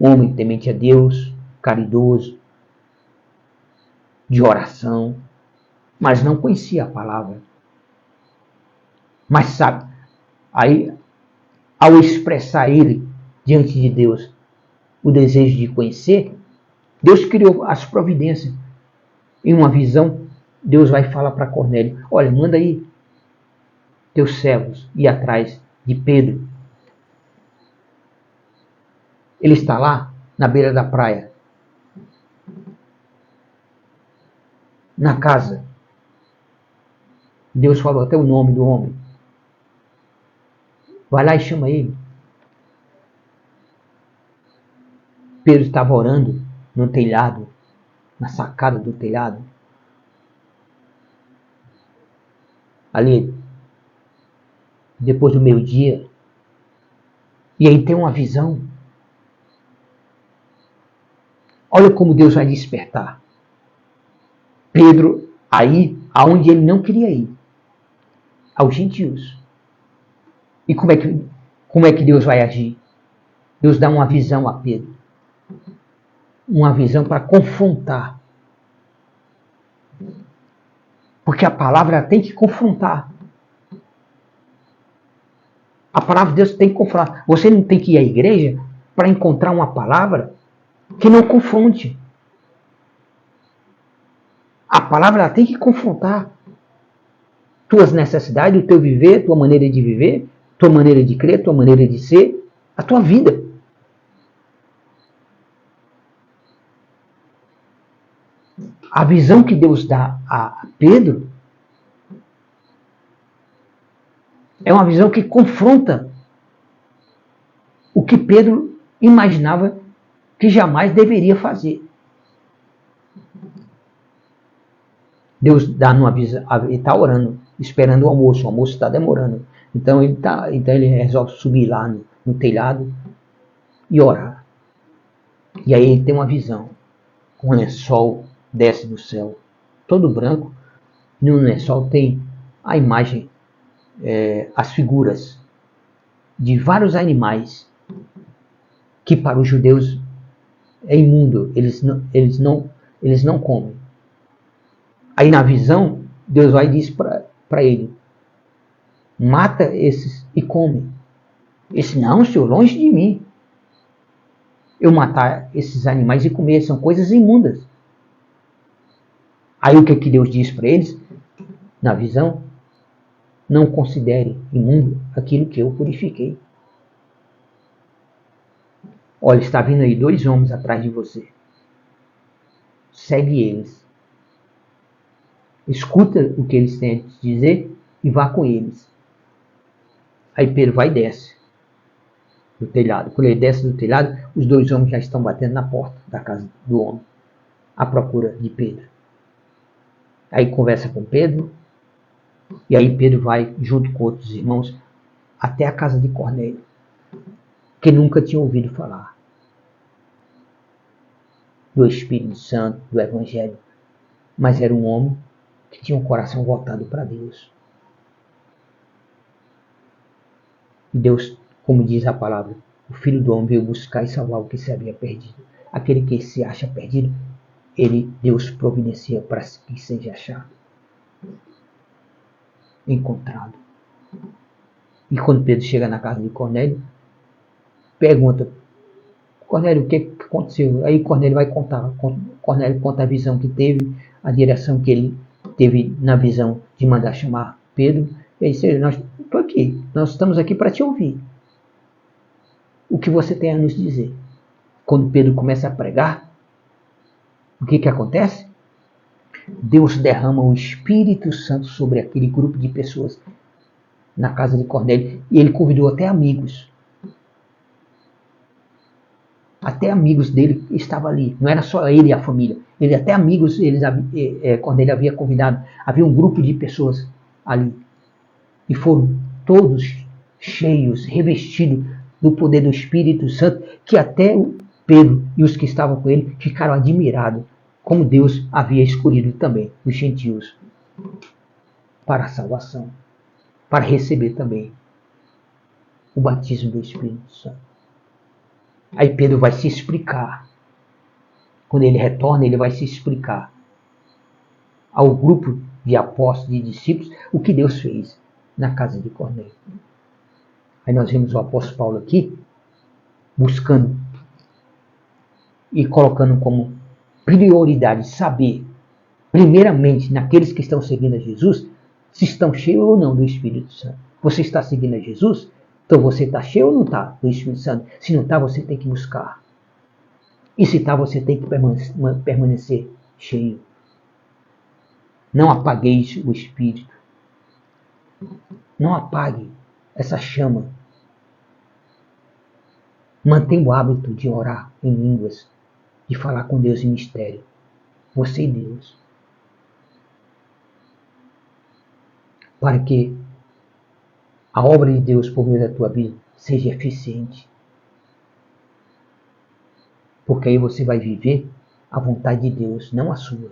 um homem temente a Deus, caridoso, de oração, mas não conhecia a palavra. Mas sabe, aí, ao expressar ele diante de Deus o desejo de conhecer, Deus criou as providências. Em uma visão, Deus vai falar para Cornélio: olha, manda aí teus servos ir atrás de Pedro. Ele está lá, na beira da praia, na casa. Deus falou até o nome do homem. Vai lá e chama ele. Pedro estava orando no telhado, na sacada do telhado. Ali, depois do meio-dia. E aí tem uma visão. Olha como Deus vai despertar Pedro aí, aonde ele não queria ir, aos gentios. E como é que Deus vai agir? Deus dá uma visão a Pedro. Uma visão para confrontar. Porque a palavra tem que confrontar. A palavra de Deus tem que confrontar. Você não tem que ir à igreja para encontrar uma palavra que não confronte. A palavra tem que confrontar tuas necessidades, o teu viver, tua maneira de viver, tua maneira de crer, tua maneira de ser, a tua vida. A visão que Deus dá a Pedro é uma visão que confronta o que Pedro imaginava que jamais deveria fazer. Deus dá numa visão, ele está orando, esperando o almoço está demorando. Então ele resolve subir lá no telhado e orar. E aí ele tem uma visão. Um lençol desce do céu, todo branco. No lençol tem a imagem, as figuras de vários animais que para os judeus é imundo, eles não comem. Aí na visão, Deus vai e diz para ele, mata esses e come. Esse não, Senhor, longe de mim. Eu matar esses animais e comer, são coisas imundas. Aí o que Deus diz para eles, na visão? Não considere imundo aquilo que eu purifiquei. Olha, está vindo aí 2 homens atrás de você. Segue eles. Escuta o que eles têm a te dizer e vá com eles. Aí Pedro vai e desce do telhado. Quando ele desce do telhado, os 2 homens já estão batendo na porta da casa do homem, à procura de Pedro. Aí conversa com Pedro, e aí Pedro vai, junto com outros irmãos, até a casa de Cornélio, que nunca tinha ouvido falar do Espírito Santo, do Evangelho, mas era um homem que tinha um coração voltado para Deus. E Deus, como diz a palavra, o Filho do Homem veio buscar e salvar o que se havia perdido. Aquele que se acha perdido, Deus providencia para que seja achado, encontrado. E quando Pedro chega na casa de Cornélio, pergunta, Cornélio, o que aconteceu? Aí Cornélio vai contar. Cornélio conta a visão que teve, a direção que ele teve na visão de mandar chamar Pedro. E aí, estou aqui, nós estamos aqui para te ouvir. O que você tem a nos dizer? Quando Pedro começa a pregar, o que acontece? Deus derrama o Espírito Santo sobre aquele grupo de pessoas na casa de Cornélio. E ele convidou até amigos. Até amigos dele estavam ali. Não era só ele e a família. Ele até amigos, Cornélio havia convidado. Havia um grupo de pessoas ali. E foram todos cheios, revestidos do poder do Espírito Santo, que até o Pedro e os que estavam com ele ficaram admirados, como Deus havia escolhido também os gentios para a salvação, para receber também o batismo do Espírito Santo. Aí Pedro vai se explicar. Quando ele retorna, ele vai se explicar ao grupo de apóstolos e discípulos o que Deus fez na casa de Cornélio. Aí nós vemos o apóstolo Paulo aqui, buscando e colocando como prioridade saber, primeiramente, naqueles que estão seguindo a Jesus, se estão cheios ou não do Espírito Santo. Você está seguindo a Jesus? Então você está cheio ou não está do Espírito Santo? Se não está, você tem que buscar. E se está, você tem que permanecer cheio. Não apagueis o Espírito. Não apague essa chama. Mantenha o hábito de orar em línguas, de falar com Deus em mistério. Você e Deus. Para que a obra de Deus por meio da tua vida seja eficiente. Porque aí você vai viver a vontade de Deus, não a sua.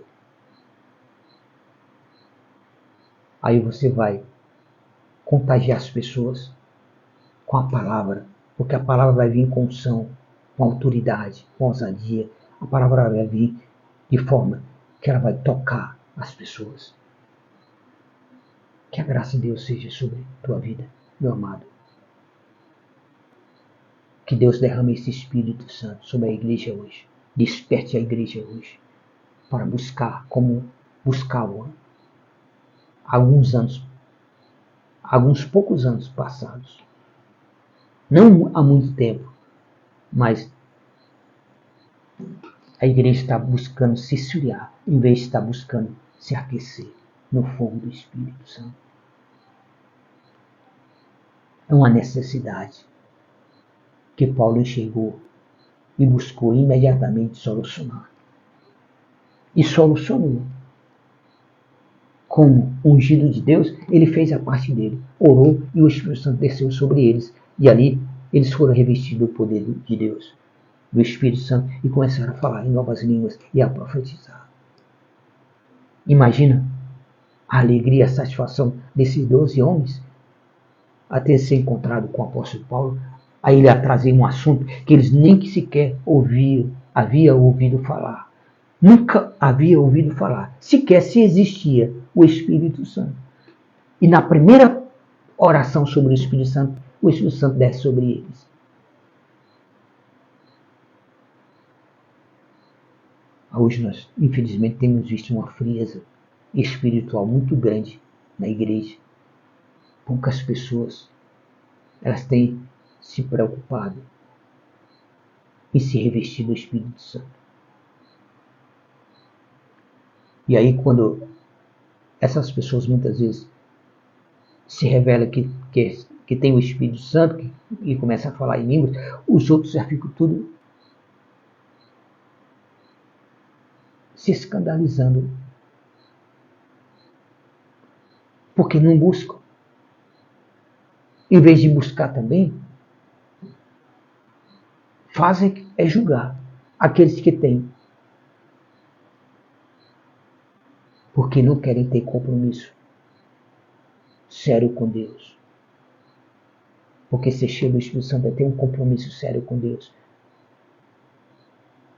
Aí você vai contagiar as pessoas com a palavra, porque a palavra vai vir com unção, com autoridade, com ousadia. A palavra vai vir de forma que ela vai tocar as pessoas. Que a graça de Deus seja sobre a tua vida, meu amado. Que Deus derrame esse Espírito Santo sobre a igreja hoje. Desperte a igreja hoje para buscar como buscavam alguns poucos anos passados. Não há muito tempo, mas A igreja está buscando se esfriar, em vez de estar buscando se aquecer no fogo do Espírito Santo. É uma necessidade que Paulo enxergou e buscou imediatamente solucionar. E solucionou. Como ungido de Deus, ele fez a parte dele, orou e o Espírito Santo desceu sobre eles. E ali eles foram revestidos do poder de Deus, do Espírito Santo, e começaram a falar em novas línguas e a profetizar. Imagina a alegria, a satisfação desses 12 homens a ter se encontrado com o apóstolo Paulo, a ele a trazer um assunto que eles nem sequer havia ouvido falar. Nunca havia ouvido falar, sequer se existia o Espírito Santo. E na primeira oração sobre o Espírito Santo desce sobre eles. Hoje nós, infelizmente, temos visto uma frieza espiritual muito grande na igreja. Poucas pessoas elas têm se preocupado em se revestir do Espírito Santo. E aí, quando essas pessoas muitas vezes se revelam que tem o Espírito Santo e começa a falar em línguas, os outros já ficam tudo se escandalizando. Porque não buscam. Em vez de buscar também, fazem é julgar aqueles que têm. Porque não querem ter compromisso sério com Deus. Porque ser cheio do Espírito Santo é ter um compromisso sério com Deus.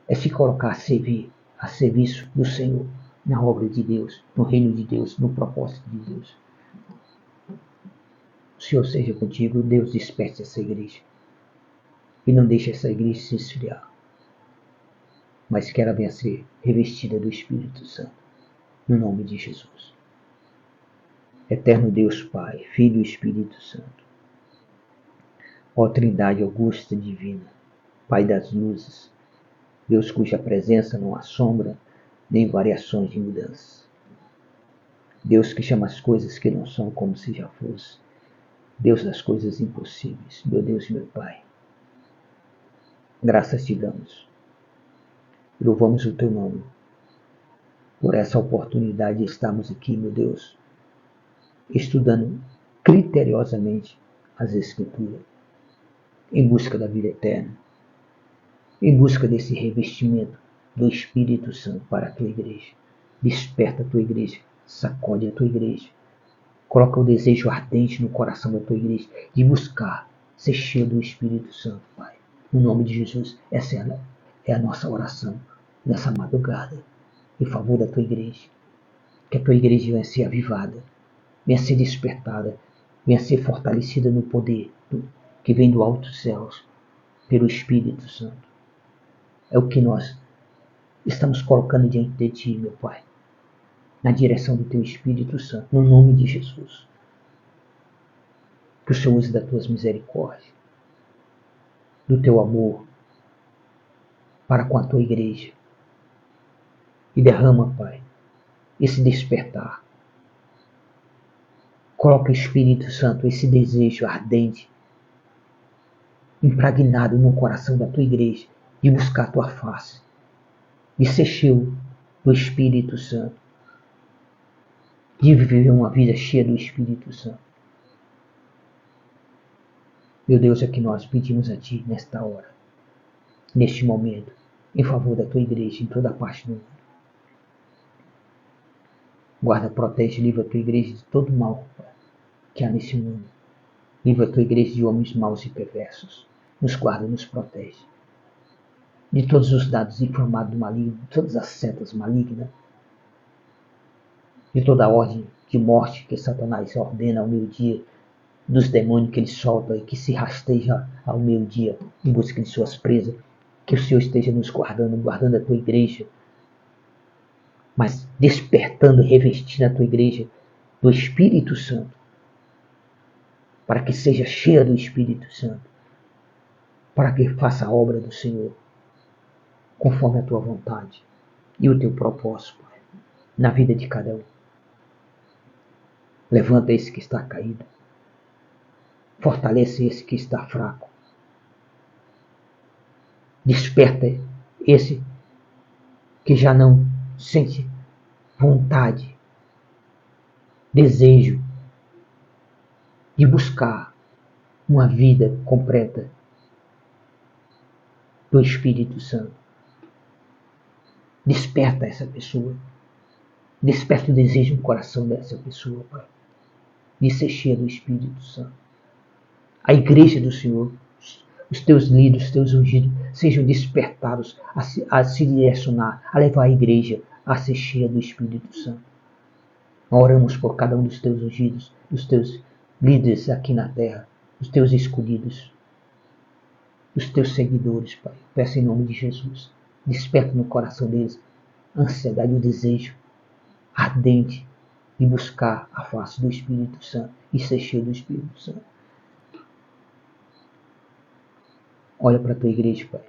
É se colocar a serviço do Senhor, na obra de Deus, no reino de Deus, no propósito de Deus. O Senhor seja contigo, Deus desperte essa igreja. E não deixe essa igreja se esfriar. Mas que ela venha a ser revestida do Espírito Santo. No nome de Jesus. Eterno Deus Pai, Filho e Espírito Santo. Ó Trindade augusta divina, Pai das luzes, Deus cuja presença não há sombra, nem variações de mudança. Deus que chama as coisas que não são como se já fosse. Deus das coisas impossíveis, meu Deus e meu Pai. Graças te damos. Louvamos o teu nome por essa oportunidade de estarmos aqui, meu Deus, estudando criteriosamente as Escrituras, em busca da vida eterna, em busca desse revestimento do Espírito Santo para a tua igreja. Desperta a tua igreja, sacode a tua igreja, coloca o desejo ardente no coração da tua igreja de buscar ser cheio do Espírito Santo, Pai. No nome de Jesus, essa é a nossa oração nessa madrugada, em favor da tua igreja. Que a tua igreja venha ser avivada, venha ser despertada, venha ser fortalecida no poder que vem do alto dos céus, pelo Espírito Santo. É o que nós estamos colocando diante de ti, meu Pai, na direção do teu Espírito Santo, no nome de Jesus. Que o Senhor use das tuas misericórdias, do teu amor para com a tua igreja. E derrama, Pai, esse despertar. Coloca, Espírito Santo, esse desejo ardente, impregnado no coração da tua igreja, de buscar a tua face, de ser cheio do Espírito Santo, de viver uma vida cheia do Espírito Santo. Meu Deus, é que nós pedimos a ti nesta hora, neste momento, em favor da tua igreja, em toda parte do mundo. Guarda, protege, livra a tua igreja de todo mal, Pai, que há nesse mundo. Livra a tua igreja de homens maus e perversos. Nos guarda, nos protege. De todos os dados inflamados do maligno, de todas as setas malignas, de toda a ordem de morte que Satanás ordena ao meio-dia, dos demônios que ele solta e que se rasteja ao meio-dia em busca de suas presas. Que o Senhor esteja nos guardando, guardando a tua igreja, mas despertando, revestindo a tua igreja do Espírito Santo, para que seja cheia do Espírito Santo, para que faça a obra do Senhor. conforme a tua vontade e o teu propósito, Pai, na vida de cada um. Levanta esse que está caído. Fortalece esse que está fraco. Desperta esse que já não sente vontade, desejo de buscar uma vida completa do Espírito Santo. Desperta essa pessoa. Desperta o desejo no coração dessa pessoa, Pai, de ser cheia do Espírito Santo. A igreja do Senhor, os teus líderes, os teus ungidos, sejam despertados a se direcionar, a levar a igreja a ser cheia do Espírito Santo. Oramos por cada um dos teus ungidos, dos teus líderes aqui na terra, dos teus escolhidos, dos teus seguidores, Pai. Peço em nome de Jesus. Desperta no coração deles a ansiedade e o desejo ardente de buscar a face do Espírito Santo e ser cheio do Espírito Santo. Olha para a tua igreja, Pai.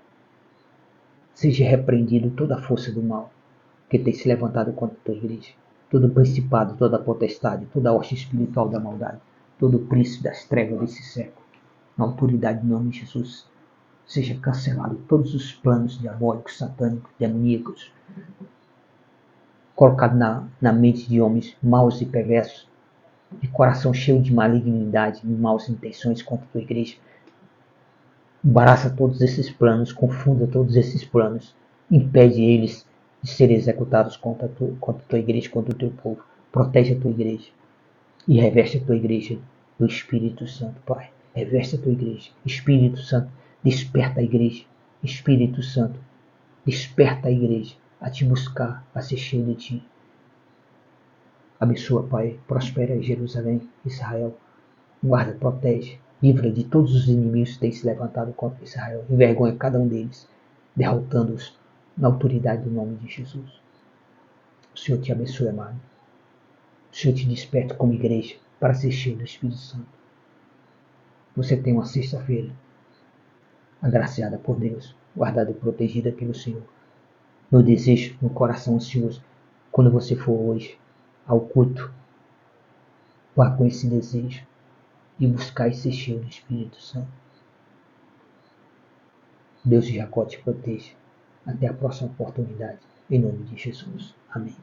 Seja repreendido toda a força do mal que tem se levantado contra a tua igreja. Todo principado, toda potestade, toda hoste espiritual da maldade, todo príncipe das trevas desse século. Na autoridade do nome de Jesus, seja cancelado todos os planos diabólicos, satânicos, demoníacos, colocados na mente de homens maus e perversos, de coração cheio de malignidade e maus intenções contra a tua igreja. Embaraça todos esses planos, confunda todos esses planos, impede eles de serem executados contra a tua igreja, contra o teu povo. Protege a tua igreja e reveste a tua igreja do Espírito Santo, Pai. Reveste a tua igreja. Espírito Santo, desperta a igreja. Espírito Santo, desperta a igreja a te buscar, a ser cheio de ti. Abençoa, Pai. Prospera Jerusalém, Israel. Guarda, protege. Livra de todos os inimigos que têm se levantado contra Israel. Envergonha cada um deles, derrotando-os na autoridade do nome de Jesus. O Senhor te abençoe, amado. O Senhor te desperta como igreja para ser cheio do Espírito Santo. Você tem uma sexta-feira agraciada por Deus, guardada e protegida pelo Senhor. Meu desejo no coração ansioso, quando você for hoje ao culto, vá com esse desejo e buscar e ser cheio do Espírito Santo. Deus de Jacó te proteja. Até a próxima oportunidade. Em nome de Jesus. Amém.